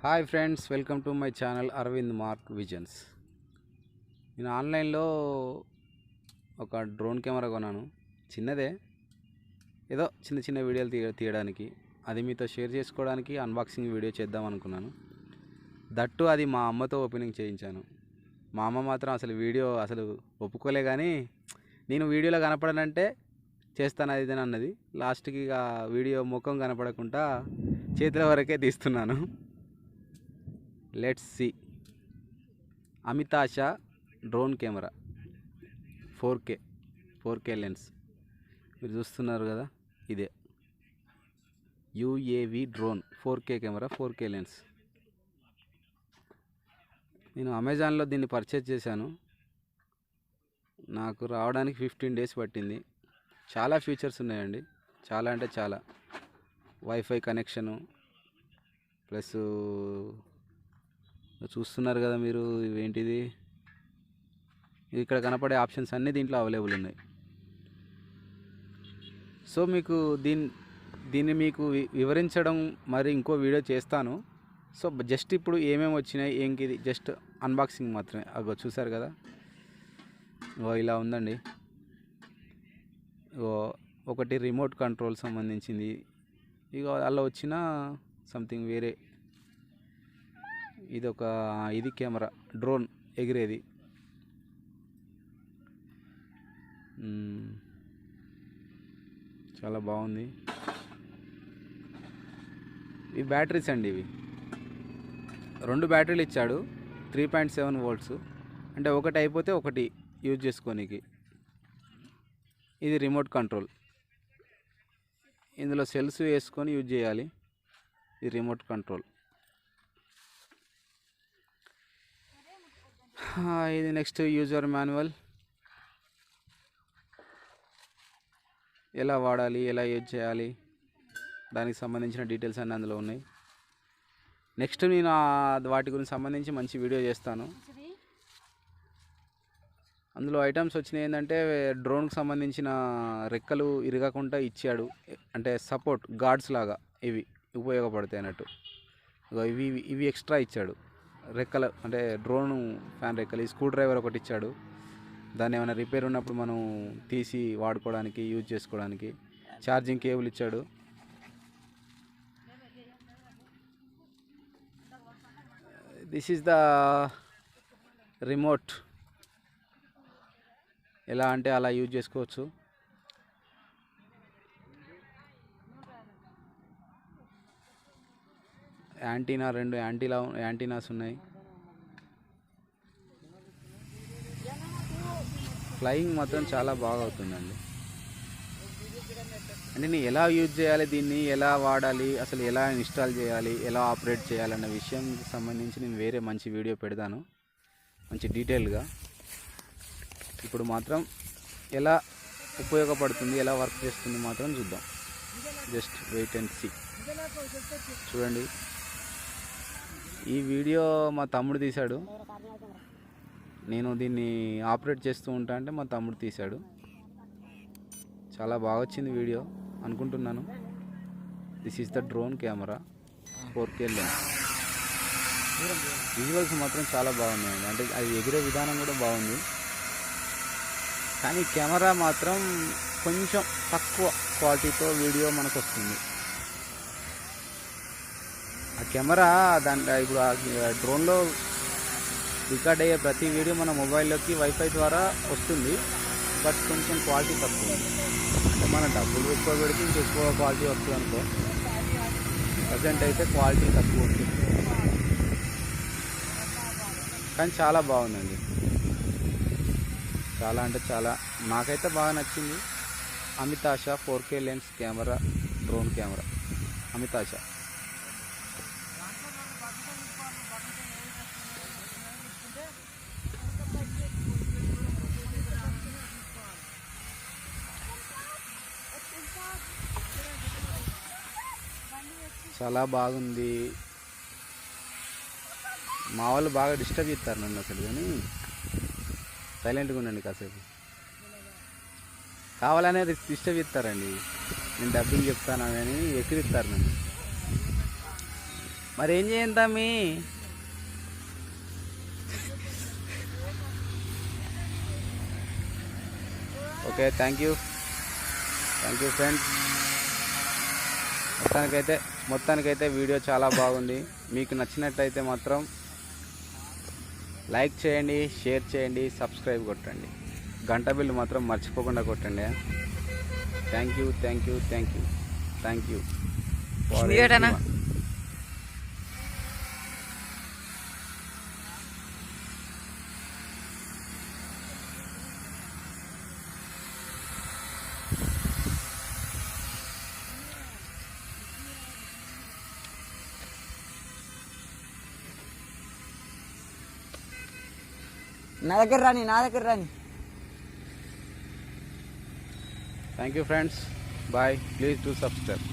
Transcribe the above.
Hi friends, welcome to my channel Aravind Mark Visions. నేను ఆన్లైన్లో ఒక డ్రోన్ కెమెరా కొన్నాను. చిన్నదే, ఏదో చిన్న చిన్న వీడియోలు తీయడానికి, అది మీతో షేర్ చేసుకోవడానికి అన్బాక్సింగ్ వీడియో చేద్దాం అనుకున్నాను. దట్టు అది మా అమ్మతో ఓపెనింగ్ చేయించాను. మా అమ్మ మాత్రం అసలు ఒప్పుకోలే, కానీ నేను వీడియోలో కనపడనంటే చేస్తాను అది ఇదని అన్నది. లాస్ట్కి ఇక వీడియో ముఖం కనపడకుండా చేతుల వరకే తీస్తున్నాను. Let's see. Amitasha drone camera 4K lens మీరు చూస్తున్నారు కదా, ఇదే UAV drone 4K camera, 4K lens. నేను అమెజాన్లో దీన్ని పర్చేజ్ చేశాను. నాకు రావడానికి 15 డేస్ పట్టింది. చాలా ఫీచర్స్ ఉన్నాయండి, చాలా అంటే చాలా. వైఫై కనెక్షను ప్లస్ చూస్తున్నారు కదా మీరు, ఇవేంటిది, ఇక్కడ కనపడే ఆప్షన్స్ అన్నీ దీంట్లో అవైలబుల్ ఉన్నాయి. సో మీకు దీన్ని మీకు వివరించడం మరి ఇంకో వీడియో చేస్తాను. సో జస్ట్ ఇప్పుడు ఏమేమి వచ్చినాయి ఏంకిది జస్ట్ అన్బాక్సింగ్ మాత్రమే. అగో చూసారు కదా, ఇలా ఉందండి. ఒకటి రిమోట్ కంట్రోల్ సంబంధించింది. ఇక అలా వచ్చిన సంథింగ్ వేరే. ఇది కెమెరా, డ్రోన్ ఎగిరేది. చాలా బాగుంది. ఈ బ్యాటరీస్ అండి, ఇవి 2 బ్యాటరీలు ఇచ్చాడు, 3.7 వోల్ట్స్. అంటే ఒకటి అయిపోతే ఒకటి యూజ్ చేసుకోనికి. ఇది రిమోట్ కంట్రోల్, ఇందులో సెల్స్ వేసుకొని యూజ్ చేయాలి. ఇది రిమోట్ కంట్రోల్. ఇది నెక్స్ట్ యూజర్ మాన్యువల్, ఎలా వాడాలి, ఎలా యూజ్ చేయాలి, దానికి సంబంధించిన డీటెయిల్స్ అన్నీ అందులో ఉన్నాయి. నెక్స్ట్ నేను వాటి గురించి సంబంధించి మంచి వీడియో చేస్తాను. అందులో ఐటమ్స్ వచ్చినాయి ఏంటంటే, డ్రోన్కి సంబంధించిన రెక్కలు ఇరగకుండా ఇచ్చాడు. అంటే సపోర్ట్ గార్డ్స్ లాగా ఇవి ఉపయోగపడతాయి అన్నట్టు. ఇవి ఎక్స్ట్రా ఇచ్చాడు. రెక్కలు అంటే డ్రోన్ ఫ్యాన్ రెక్కలు. ఈ స్క్రూ డ్రైవర్ ఒకటి ఇచ్చాడు, దాన్ని ఏమైనా రిపేర్ ఉన్నప్పుడు మనం తీసి వాడుకోవడానికి, యూజ్ చేసుకోవడానికి. ఛార్జింగ్ కేబుల్ ఇచ్చాడు. This is the remote. ఎలా అంటే అలా యూజ్ చేసుకోవచ్చు. యాంటీనా, 2 యాంటీనాస్ ఉన్నాయి. ఫ్లయింగ్ మాత్రం చాలా బాగా అవుతుందండి. అంటే నేను ఎలా యూజ్ చేయాలి, దీన్ని ఎలా వాడాలి, అసలు ఎలా ఇన్స్టాల్ చేయాలి, ఎలా ఆపరేట్ చేయాలన్న విషయం సంబంధించి నేను వేరే మంచి వీడియో పెడతాను, మంచి డీటెయిల్గా. ఇప్పుడు మాత్రం ఎలా ఉపయోగపడుతుంది, ఎలా వర్క్ చేస్తుంది మాత్రం చూద్దాం. Just wait and see. చూడండి, ఈ వీడియో మా తమ్ముడు తీశాడు. నేను దీన్ని ఆపరేట్ చేస్తూ ఉంటా అంటే మా తమ్ముడు తీశాడు. చాలా బాగా వచ్చింది వీడియో అనుకుంటున్నాను. This is the drone camera 4K lens. Visuals మాత్రం చాలా బాగున్నాయండి. అంటే అది ఎగిరే విధానం కూడా బాగుంది, కానీ కెమెరా మాత్రం కొంచెం తక్కువ క్వాలిటీతో వీడియో మనకు వస్తుంది. ఆ కెమెరా ఇప్పుడు ఆ డ్రోన్లో రికార్డ్ అయ్యే ప్రతి వీడియో మన మొబైల్లోకి వైఫై ద్వారా వస్తుంది, బట్ కొంచెం క్వాలిటీ తక్కువ ఉంది. అంటే మన డబ్బులు ఎక్కువ పెడితే ఇంకెక్కువ క్వాలిటీ వస్తుంది అనుకో. ప్రజెంట్ అయితే క్వాలిటీ తక్కువ ఉంది, కానీ చాలా బాగుందండి. చాలా అంటే చాలా, నాకైతే బాగా నచ్చింది. Amitasha 4K lens camera, drone camera Amitasha. చాలా బాగుంది. మా వాళ్ళు బాగా డిస్టర్బ్ చేస్తారు నన్ను అసలు, కానీ సైలెంట్గా ఉండండి కాసేపు. కావాలనే డిస్టర్బ్ చేస్తారండి. నేను డబ్బింగ్ చెప్తాను అని ఎక్కిరిస్తారు నన్ను. మరి ఏం చేయండి తమ్మి? Okay, thank you friends. మొత్తానికైతే వీడియో చాలా బాగుంది. మీకు నచ్చినట్టయితే మాత్రం లైక్ చేయండి, షేర్ చేయండి, సబ్స్క్రైబ్ కొట్టండి. గంట బిల్లు మాత్రం మర్చిపోకుండా కొట్టండి. Thank you. నా దగ్గర రాని. Thank you friends. Bye. Please do subscribe.